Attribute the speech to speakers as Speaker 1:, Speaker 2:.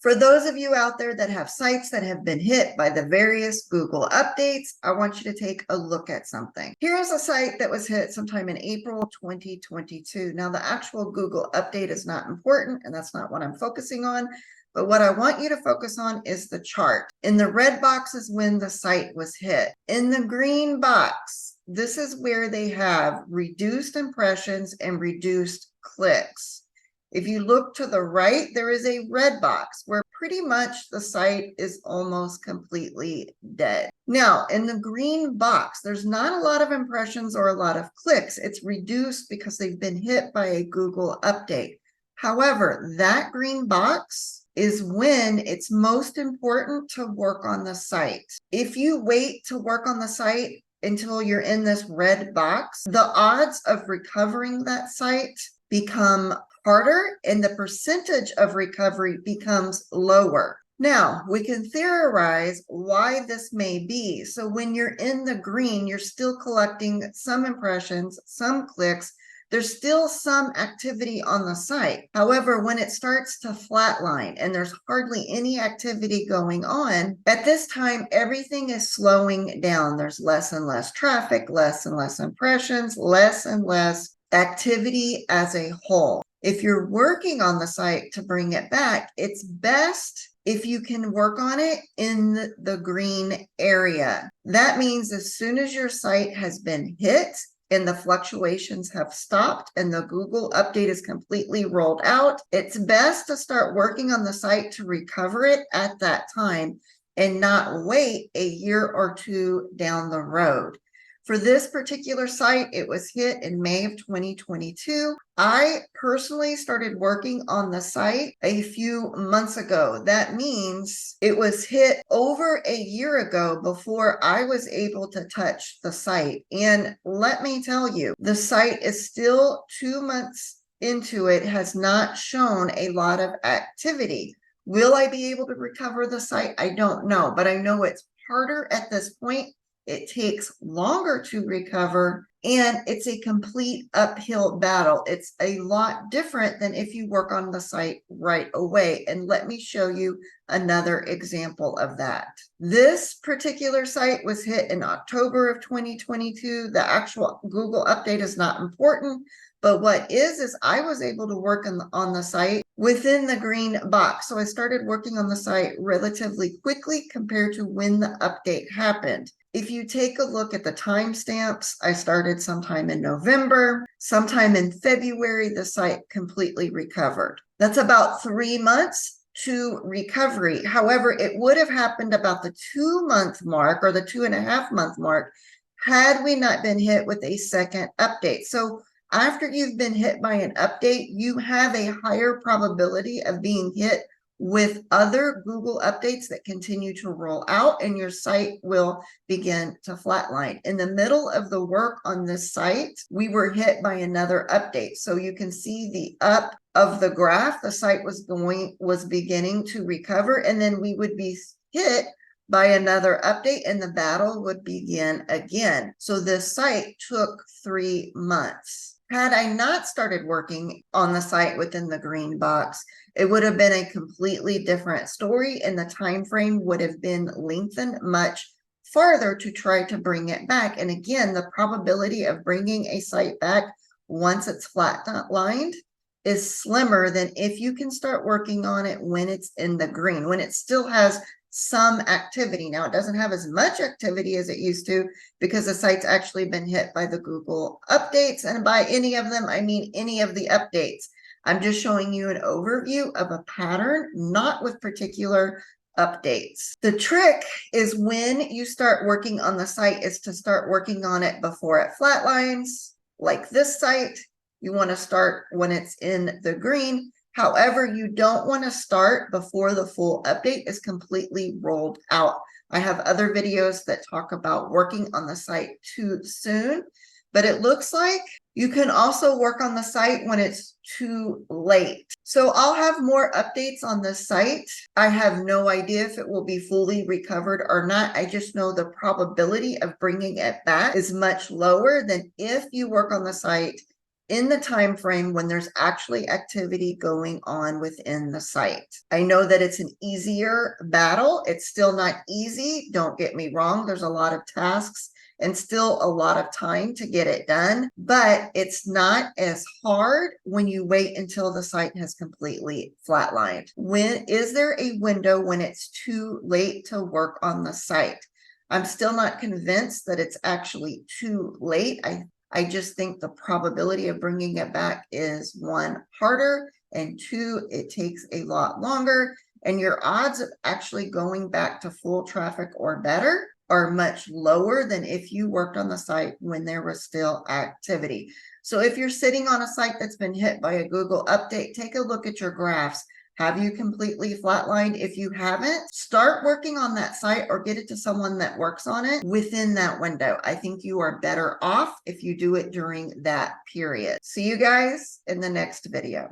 Speaker 1: For those of you out there that have sites that have been hit by the various Google updates, I want you to take a look at something. Here's a site that was hit sometime in April 2022. Now, the actual Google update is not important, and that's not what I'm focusing on. But what I want you to focus on is the chart. In the red box is when the site was hit. In the green box, this is where they have reduced impressions and reduced clicks. If you look to the right, there is a red box where pretty much the site is almost completely dead. Now, in the green box, there's not a lot of impressions or a lot of clicks. It's reduced because they've been hit by a Google update. However, that green box is when it's most important to work on the site. If you wait to work on the site until you're in this red box, the odds of recovering that site become harder and the percentage of recovery becomes lower. Now, we can theorize why this may be. So when you're in the green, you're still collecting some impressions, some clicks. There's still some activity on the site. However, when it starts to flatline and there's hardly any activity going on, at this time, everything is slowing down. There's less and less traffic, less and less impressions, less and less activity as a whole. If you're working on the site to bring it back, it's best if you can work on it in the green area. That means as soon as your site has been hit and the fluctuations have stopped and the Google update is completely rolled out, it's best to start working on the site to recover it at that time and not wait a year or two down the road. For this particular site, it was hit in May of 2022. I personally started working on the site a few months ago. That means it was hit over a year ago before I was able to touch the site. And let me tell you, the site is still 2 months into it, has not shown a lot of activity. Will I be able to recover the site? I don't know, but I know it's harder at this point. It takes longer to recover, and it's a complete uphill battle. It's a lot different than if you work on the site right away. And let me show you another example of that. This particular site was hit in October of 2022. The actual Google update is not important, but what is I was able to work on the site within the green box. So I started working on the site relatively quickly compared to when the update happened. If you take a look at the timestamps, I started sometime in November, sometime in February, the site completely recovered. That's about 3 months to recovery. However, it would have happened about the 2-month mark or the 2.5-month mark had we not been hit with a second update. So after you've been hit by an update, you have a higher probability of being hit with other Google updates that continue to roll out, and your site will begin to flatline. In the middle of the work on this site, we were hit by another update. So you can see the up of the graph, the site was beginning to recover, and then we would be hit by another update and the battle would begin again. So this site took 3 months. Had I not started working on the site within the green box, it would have been a completely different story and the time frame would have been lengthened much farther to try to bring it back. And again, the probability of bringing a site back once it's flatlined is slimmer than if you can start working on it when it's in the green, when it still has some activity. Now, it doesn't have as much activity as it used to because the site's actually been hit by the Google updates. And by any of them, I mean any of the updates. I'm just showing you an overview of a pattern, not with particular updates. The trick is when you start working on the site is to start working on it before it flatlines. Like this site, you want to start when it's in the green. However, you don't want to start before the full update is completely rolled out. I have other videos that talk about working on the site too soon, but it looks like you can also work on the site when it's too late. So I'll have more updates on the site. I have no idea if it will be fully recovered or not. I just know the probability of bringing it back is much lower than if you work on the site in the time frame when there's actually activity going on within the site. I know that it's an easier battle. It's still not easy. Don't get me wrong. There's a lot of tasks and still a lot of time to get it done, but it's not as hard when you wait until the site has completely flatlined. When is there a window when it's too late to work on the site? I'm still not convinced that it's actually too late. I just think the probability of bringing it back is, one, harder, and two, it takes a lot longer, and your odds of actually going back to full traffic or better are much lower than if you worked on the site when there was still activity. So if you're sitting on a site that's been hit by a Google update, take a look at your graphs. Have you completely flatlined? If you haven't, start working on that site or get it to someone that works on it within that window. I think you are better off if you do it during that period. See you guys in the next video.